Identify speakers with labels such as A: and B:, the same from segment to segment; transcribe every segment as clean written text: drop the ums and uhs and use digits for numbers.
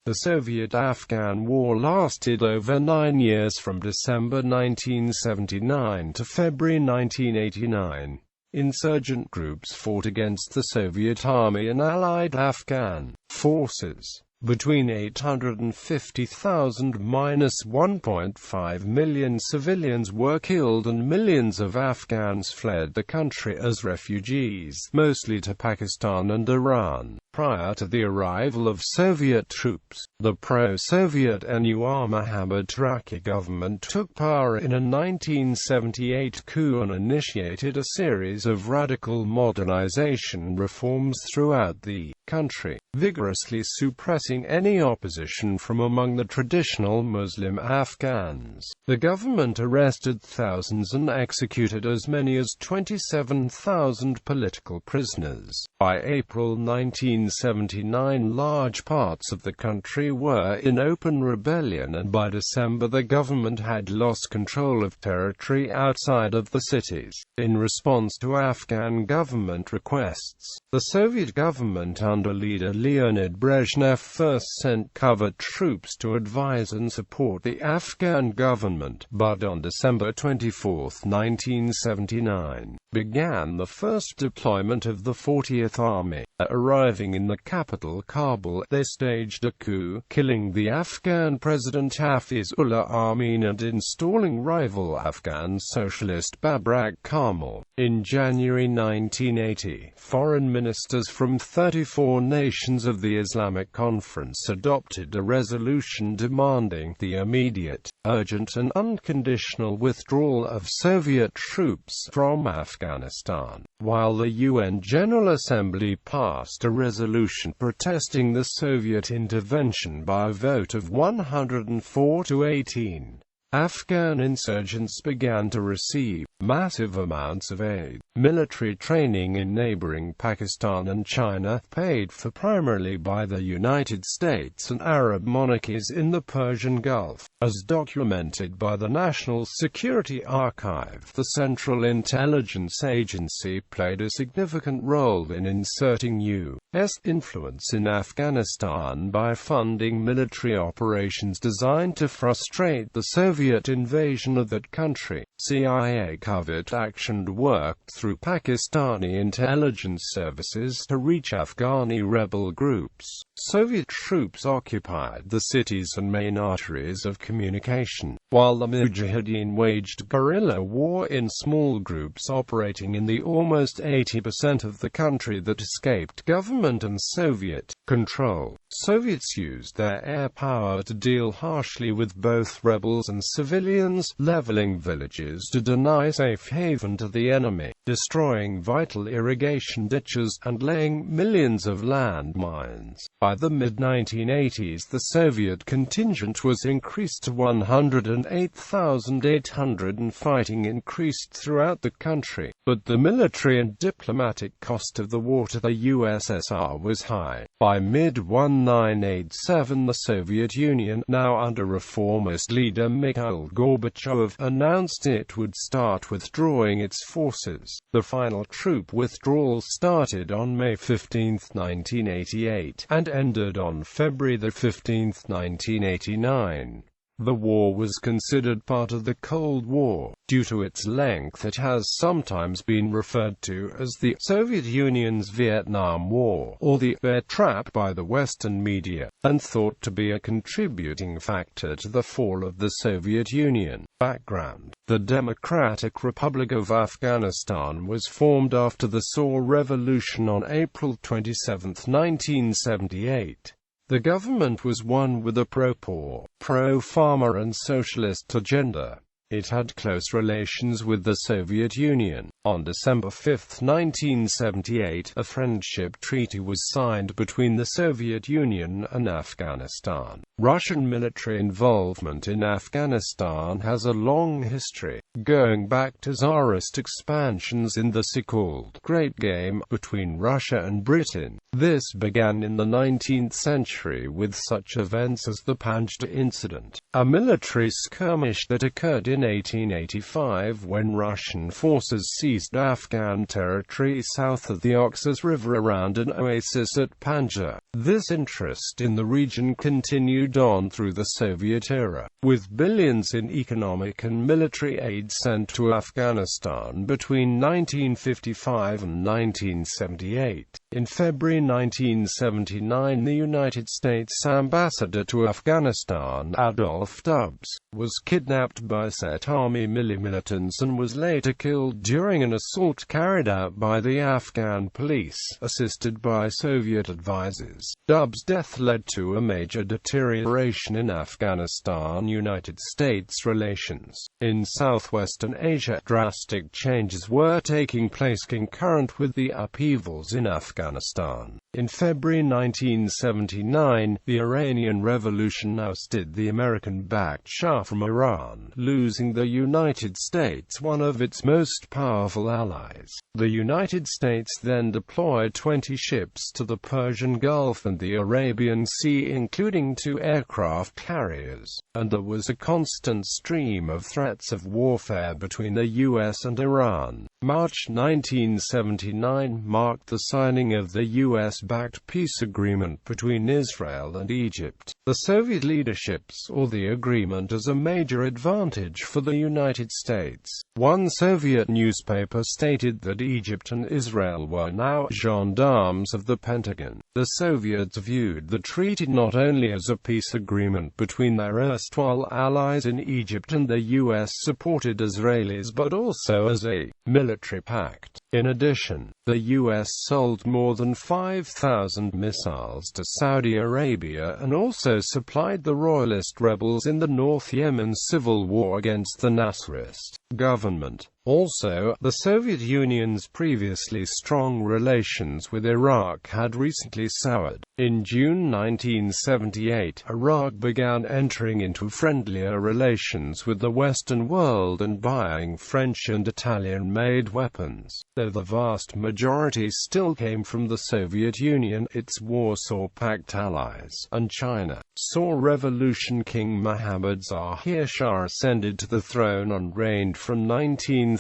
A: The Soviet-Afghan War lasted over 9 years from December 1979 to February 1989. Insurgent groups fought against the Soviet Army and allied Afghan forces. Between 850,000 and 1.5 million civilians were killed and millions of Afghans fled the country as refugees, mostly to Pakistan and Iran. Prior to the arrival of Soviet troops, the pro-Soviet Nur Mohammad Taraki government took power in a 1978 coup and initiated a series of radical modernization reforms throughout the country, vigorously suppressing any opposition from among the traditional Muslim Afghans. The government arrested thousands and executed as many as 27,000 political prisoners. By April 1979, large parts of the country were in open rebellion, and by December the government had lost control of territory outside of the cities. In response to Afghan government requests, the Soviet government under leader Leonid Brezhnev first sent covert troops to advise and support the Afghan government, but on December 24, 1979, began the first deployment of the 40th Army. Arriving in the capital Kabul, they staged a coup, killing the Afghan president Hafizullah Amin and installing rival Afghan socialist Babrak Karmal. In January 1980, foreign ministers from 34 nations of the Islamic Conference adopted a resolution demanding the immediate, urgent and unconditional withdrawal of Soviet troops from Afghanistan, while the UN General Assembly passed a resolution protesting the Soviet intervention by a vote of 104 to 18. Afghan insurgents began to receive massive amounts of aid, military training in neighboring Pakistan and China, paid for primarily by the United States and Arab monarchies in the Persian Gulf. As documented by the National Security Archive, the Central Intelligence Agency played a significant role in inserting U.S. influence in Afghanistan by funding military operations designed to frustrate the Soviet invasion of that country. CIA covert action worked through Pakistani intelligence services to reach Afghani rebel groups. Soviet troops occupied the cities and main arteries of communication, while the Mujahideen waged guerrilla war in small groups operating in the almost 80% of the country that escaped government and Soviet control. Soviets used their air power to deal harshly with both rebels and civilians, leveling villages to deny safe haven to the enemy, destroying vital irrigation ditches, and laying millions of landmines. By the mid-1980s, the Soviet contingent was increased to 108,800 and fighting increased throughout the country, but the military and diplomatic cost of the war to the USSR was high. By mid-1987, the Soviet Union, now under reformist leader Mikhail Gorbachev, announced it would start withdrawing its forces. The final troop withdrawal started on May 15, 1988, and ended on February 15, 1989. The war was considered part of the Cold War. Due to its length, it has sometimes been referred to as the Soviet Union's Vietnam War, or the bear trap by the Western media, and thought to be a contributing factor to the fall of the Soviet Union. Background: the Democratic Republic of Afghanistan was formed after the Saur Revolution on April 27, 1978. The government was one with a pro-poor, pro-farmer and socialist agenda. It had close relations with the Soviet Union. On December 5, 1978, a friendship treaty was signed between the Soviet Union and Afghanistan. Russian military involvement in Afghanistan has a long history. going back to Tsarist expansions in the so-called Great Game between Russia and Britain. This began in the 19th century with such events as the Panjshir incident, a military skirmish that occurred in 1885 when Russian forces seized Afghan territory south of the Oxus River around an oasis at Panjshir. This interest in the region continued on through the Soviet era, with billions in economic and military aid sent to Afghanistan between 1955 and 1978. In February 1979, the United States ambassador to Afghanistan, Adolph Dubs, was kidnapped by set army militants and was later killed during an assault carried out by the Afghan police, assisted by Soviet advisors. Dubs' death led to a major deterioration in Afghanistan-United States relations. In Southwestern Asia, drastic changes were taking place concurrent with the upheavals in Afghanistan. In February 1979, the Iranian Revolution ousted the American-backed Shah from Iran, losing the United States one of its most powerful allies. The United States then deployed 20 ships to the Persian Gulf and the Arabian Sea, including 2 aircraft carriers, and there was a constant stream of threats of warfare between the U.S. and Iran. March 1979 marked the signing of the U.S.-backed peace agreement between Israel and Egypt. The Soviet leadership saw the agreement as a major advantage for the United States. One Soviet newspaper stated that Egypt and Israel were now gendarmes of the Pentagon. The Soviets viewed the treaty not only as a peace agreement between their erstwhile allies in Egypt and the U.S.-supported Israelis, but also as a military pact. In addition, the U.S. sold more than 5,000 missiles to Saudi Arabia and also supplied the royalist rebels in the North Yemen civil war against the Nasserist government. Also, the Soviet Union's previously strong relations with Iraq had recently soured. In June 1978, Iraq began entering into friendlier relations with the Western world and buying French and Italian-made weapons. Though the vast majority still came from the Soviet Union, its Warsaw Pact allies, and China, saw Revolution King Mohammad Zahir Shah ascended to the throne and reigned from 1933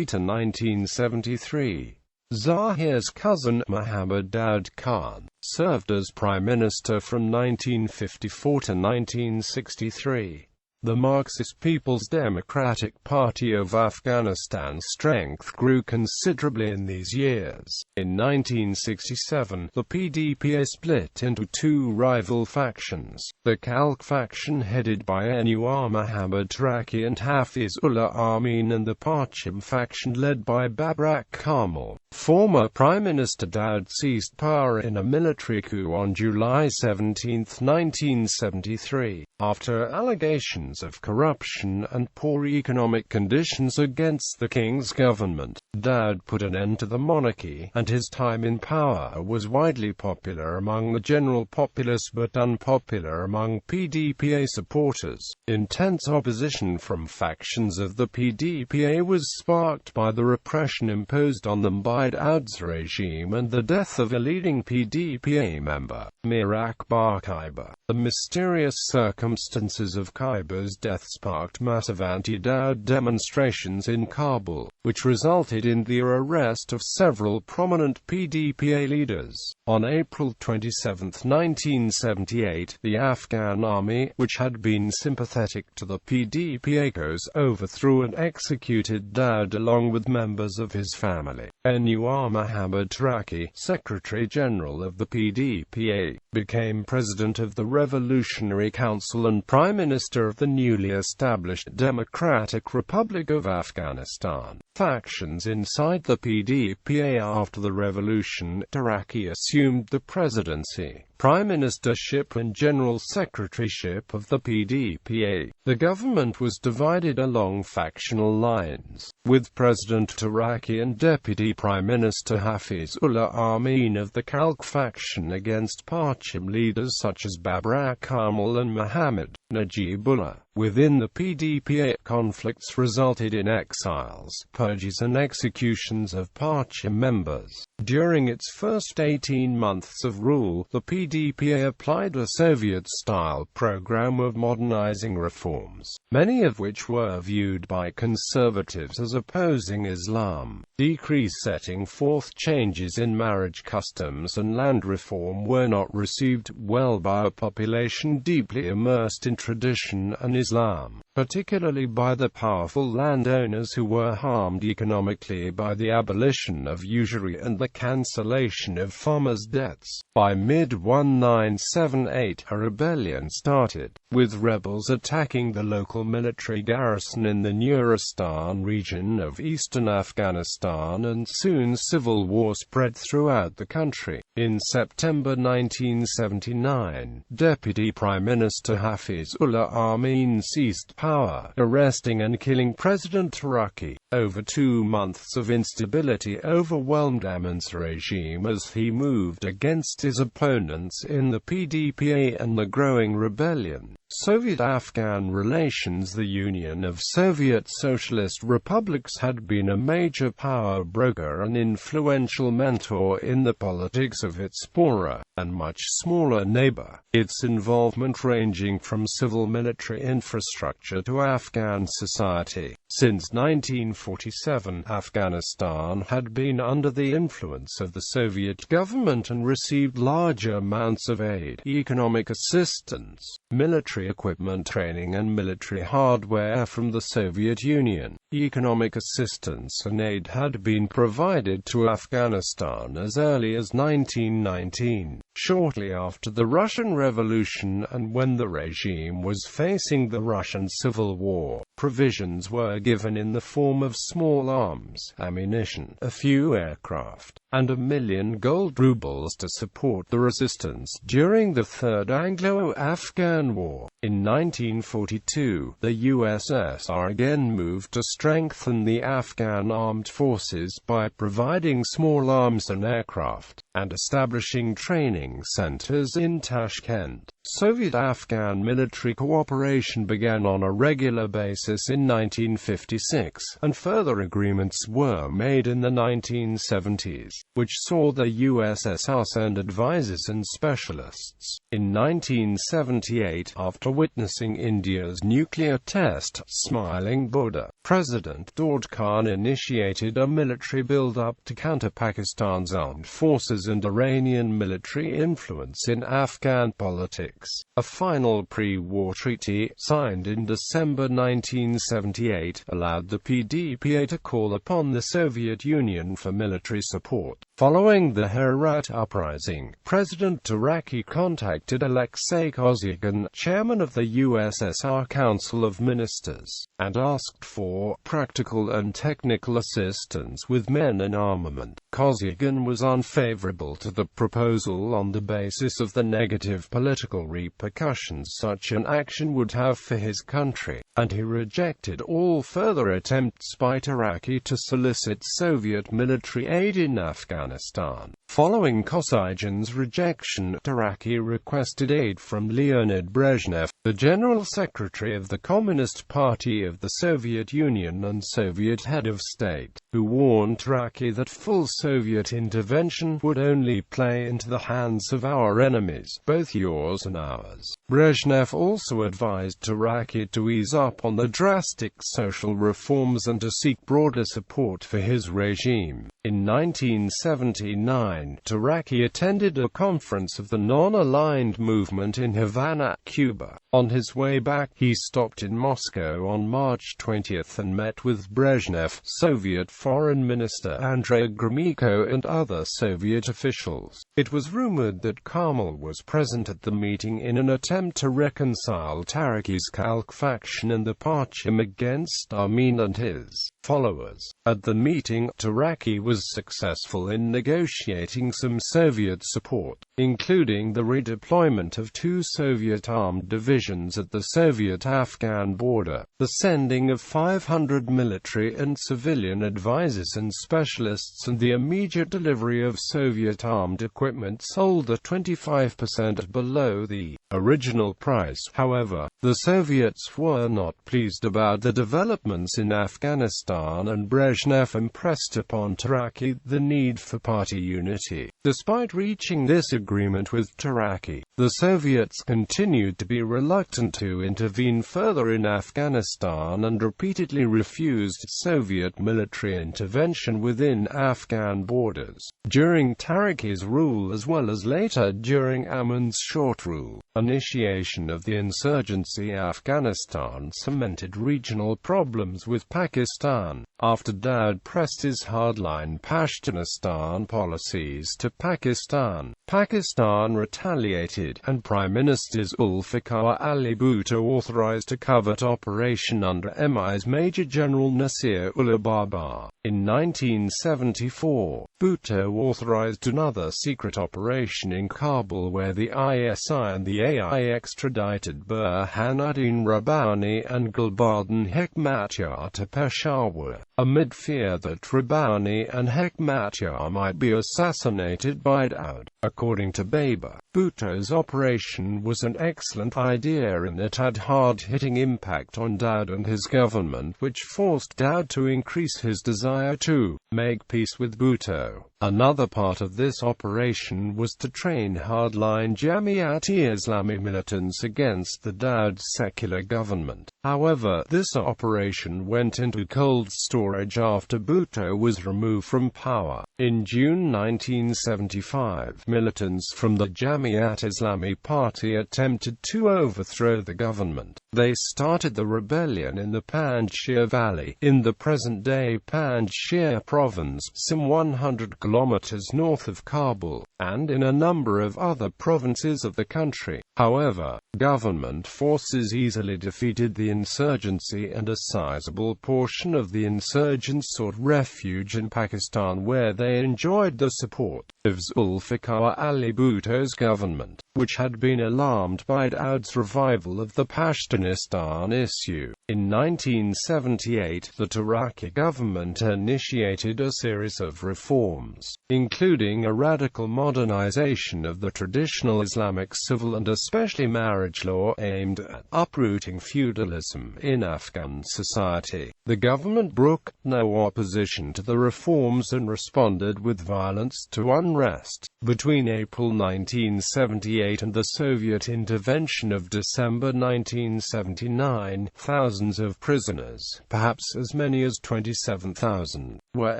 A: to 1973. Zahir's cousin, Muhammad Daud Khan, served as prime minister from 1954 to 1963. The Marxist People's Democratic Party of Afghanistan's strength grew considerably in these years. In 1967, the PDPA split into 2 rival factions, the Khalq faction headed by Nur Mohammad Taraki and Hafizullah Amin, and the Pachim faction led by Babrak Karmal. Former Prime Minister Daud seized power in a military coup on July 17, 1973, after allegations of corruption and poor economic conditions against the king's government. Daud put an end to the monarchy, and his time in power was widely popular among the general populace but unpopular among PDPA supporters. Intense opposition from factions of the PDPA was sparked by the repression imposed on them by Daud's regime and the death of a leading PDPA member, Mir Akbar Khyber. The mysterious circumstances of Khyber's death sparked massive anti-Daud demonstrations in Kabul, which resulted in the arrest of several prominent PDPA leaders. On April 27, 1978, the Afghan army, which had been sympathetic to the PDPA, overthrew and executed Daud along with members of his family. Nur Mohammad Taraki, Secretary-General of the PDPA, became President of the Revolutionary Council and Prime Minister of the newly established Democratic Republic of Afghanistan. Factions inside the PDPA. After the revolution, Taraki assumed the presidency, prime ministership and general secretaryship of the PDPA. The government was divided along factional lines, with President Taraki and Deputy Prime Minister Hafizullah Amin of the Khalq faction against Pachim leaders such as Babrak Karmal and Muhammad Najibullah. Within the PDPA, conflicts resulted in exiles, purges and executions of party members. During its first 18 months of rule, the PDPA applied a Soviet-style program of modernizing reforms, many of which were viewed by conservatives as opposing Islam. Decrees setting forth changes in marriage customs and land reform were not received well by a population deeply immersed in tradition and Islam, particularly by the powerful landowners who were harmed economically by the abolition of usury and the cancellation of farmers' debts. By mid-1978, a rebellion started, with rebels attacking the local military garrison in the Nuristan region of eastern Afghanistan, and soon civil war spread throughout the country. In September 1979, Deputy Prime Minister Hafizullah Amin seized power, arresting and killing President Taraki. Over 2 months of instability overwhelmed Amin's regime as he moved against his opponents in the PDPA and the growing rebellion. Soviet-Afghan relations. The Union of Soviet Socialist Republics had been a major power broker and influential mentor in the politics of its poorer and much smaller neighbor, its involvement ranging from civil-military infrastructure to Afghan society. Since 1947, Afghanistan had been under the influence of the Soviet government and received large amounts of aid, economic assistance, military equipment, training and military hardware from the Soviet Union. Economic assistance and aid had been provided to Afghanistan as early as 1919, shortly after the Russian Revolution and when the regime was facing the Russian Civil War. Provisions were given in the form of small arms, ammunition, a few aircraft, and $1 million gold rubles to support the resistance during the Third Anglo-Afghan War. In 1942, the USSR again moved to strengthen the Afghan armed forces by providing small arms and aircraft, and establishing training centers in Tashkent. Soviet-Afghan military cooperation began on a regular basis in 1956, and further agreements were made in the 1970s, which saw the USSR send advisors and specialists. In 1978, after witnessing India's nuclear test, Smiling Buddha, President Daud Khan initiated a military build-up to counter Pakistan's armed forces and Iranian military influence in Afghan politics. A final pre-war treaty, signed in December 1978, allowed the PDPA to call upon the Soviet Union for military support. Following the Herat uprising, President Taraki contacted Alexei Kosygin, chairman of the USSR Council of Ministers, and asked for practical and technical assistance with men and armament. Kosygin was unfavorable to the proposal on the basis of the negative political repercussions such an action would have for his country, and he rejected all further attempts by Taraki to solicit Soviet military aid in Afghanistan. Following Kosygin's rejection, Taraki requested aid from Leonid Brezhnev, the General Secretary of the Communist Party of the Soviet Union and Soviet head of state, who warned Taraki that full Soviet intervention would only play into the hands of our enemies, both yours and ours. Brezhnev also advised Taraki to ease up on the drastic social reforms and to seek broader support for his regime. In 1979, Taraki attended a conference of the Non-Aligned Movement in Havana, Cuba. On his way back, he stopped in Moscow on March 20 and met with Brezhnev, Soviet Foreign Minister Andrei Gromyko and other Soviet officials. It was rumored that Karmel was present at the meeting in an attempt to reconcile Taraki's Khalq faction and the Parchim against Amin and his followers. At the meeting, Taraki was successful in negotiating some Soviet support. including the redeployment of 2 Soviet armed divisions at the Soviet-Afghan border, the sending of 500 military and civilian advisors and specialists, and the immediate delivery of Soviet armed equipment sold at 25% below the original price. However, the Soviets were not pleased about the developments in Afghanistan, and Brezhnev impressed upon Taraki the need for party unity. Despite reaching this agreement with Taraki, the Soviets continued to be reluctant to intervene further in Afghanistan and repeatedly refused Soviet military intervention within Afghan borders. During Taraki's rule, as well as later during Aman's short rule, initiation of the insurgency in Afghanistan cemented regional problems with Pakistan. After Daud pressed his hardline Pashtunistan policies to Pakistan, Pakistan retaliated, and Prime Minister Zulfikar Ali Bhutto authorized a covert operation under MI's Major General Nasir-ul Babar. In 1974, Bhutto authorized another secret operation in Kabul where the ISI and the AI extradited Burhanuddin Rabbani and Gulbuddin Hekmatyar to Peshawar, amid fear that Rabbani and Hekmatyar might be assassinated by Daud. According to Babar, Bhutto's operation was an excellent idea and it had hard-hitting impact on Daud and his government, which forced Daud to increase his desire to make peace with Bhutto. Another part of this operation was to train hardline Jamiat-e-Islami militants against the Daud secular government. However, this operation went into cold storage after Bhutto was removed from power. In June 1975, militants from the Jamiat-Islami party attempted to overthrow the government. They started the rebellion in the Panjshir Valley, in the present-day Panjshir province, some 100 kilometers north of Kabul, and in a number of other provinces of the country. However, government forces easily defeated the insurgency, and a sizable portion of the insurgents sought refuge in Pakistan, where they enjoyed the support of Zulfikar Ali Bhutto's government, which had been alarmed by Daud's revival of the Pashtunistan issue. In 1978, the Taraki government initiated a series of reforms, including a radical modernization of the traditional Islamic civil and especially marriage law aimed at uprooting feudalism in Afghan society. The government brooked no opposition to the reforms and responded with violence to unrest. Between April 1978 and the Soviet intervention of December 1979, thousands of prisoners, perhaps as many as 27,000, were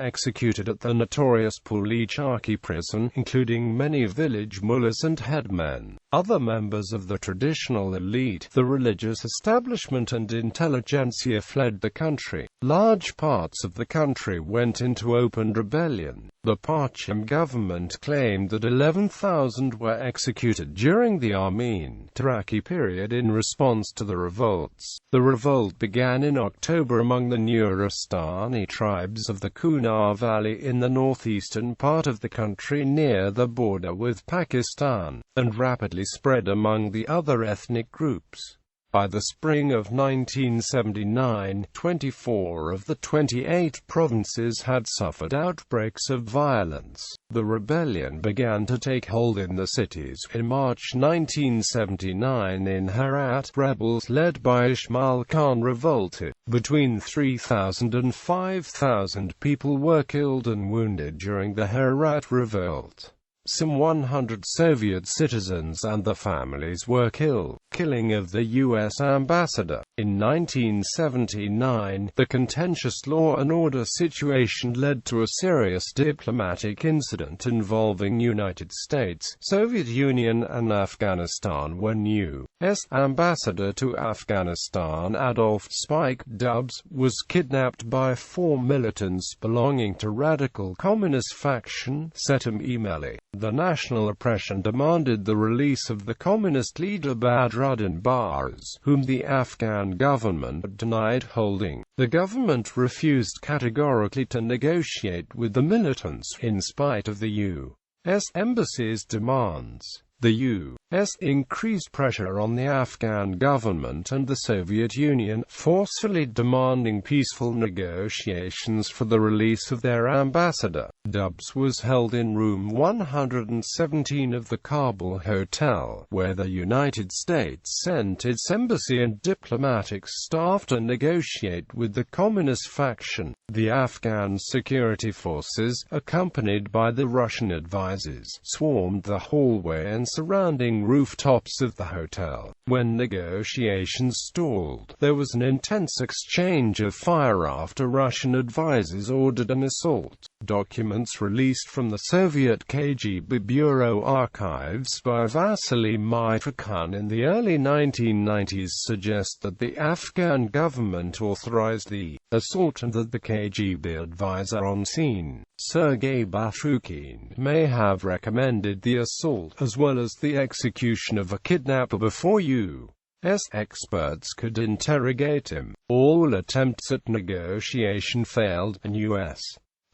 A: executed at the notorious Pulicharki prison, including many village mullahs and headmen. Other members of the traditional elite, the religious establishment and intelligentsia fled the country. Large parts of the country went into open rebellion. The Parcham government claimed that 11,000 were executed during the Amin-Taraki period in response to the revolts. The revolt began in October among the Nuristani tribes of the Kunar Valley in the northeastern part of the country near the border with Pakistan, and rapidly spread among the other ethnic groups. By the spring of 1979, 24 of the 28 provinces had suffered outbreaks of violence. The rebellion began to take hold in the cities. In March 1979 in Herat, rebels led by Ismail Khan revolted. Between 3,000 and 5,000 people were killed and wounded during the Herat revolt. Some 100 Soviet citizens and their families were killed. Killing of the U.S. ambassador. In 1979, the contentious law and order situation led to a serious diplomatic incident involving United States, Soviet Union and Afghanistan when U.S. ambassador to Afghanistan Adolf Spike Dubs was kidnapped by 4 militants belonging to radical communist faction Setam-e-Melli. The national oppression demanded the release of the communist leader Badruddin Bars, whom the Afghan government denied holding. The government refused categorically to negotiate with the militants, in spite of the U. U.S. Embassy's demands. The U.S. increased pressure on the Afghan government and the Soviet Union, forcefully demanding peaceful negotiations for the release of their ambassador. Dubs was held in room 117 of the Kabul hotel, where the United States sent its embassy and diplomatic staff to negotiate with the communist faction. The Afghan security forces, accompanied by the Russian advisors, swarmed the hallway and surrounding rooftops of the hotel. When negotiations stalled, there was an intense exchange of fire after Russian advisors ordered an assault. Documents released from the Soviet KGB Bureau archives by Vasily Mitrokhin in the early 1990s suggest that the Afghan government authorized the assault and that the KGB advisor on scene, Sergei Batrukhin, may have recommended the assault, as well as the execution of a kidnapper before U.S. experts could interrogate him. All attempts at negotiation failed, and U.S.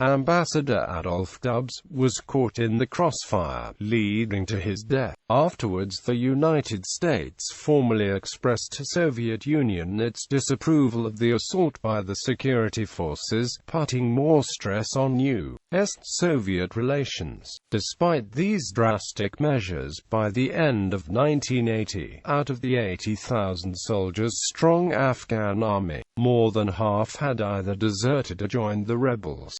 A: Ambassador Adolph Dubs was caught in the crossfire, leading to his death. Afterwards, the United States formally expressed to Soviet Union its disapproval of the assault by the security forces, putting more stress on U.S.-Soviet relations. Despite these drastic measures, by the end of 1980, out of the 80,000 soldiers-strong Afghan army, more than half had either deserted or joined the rebels.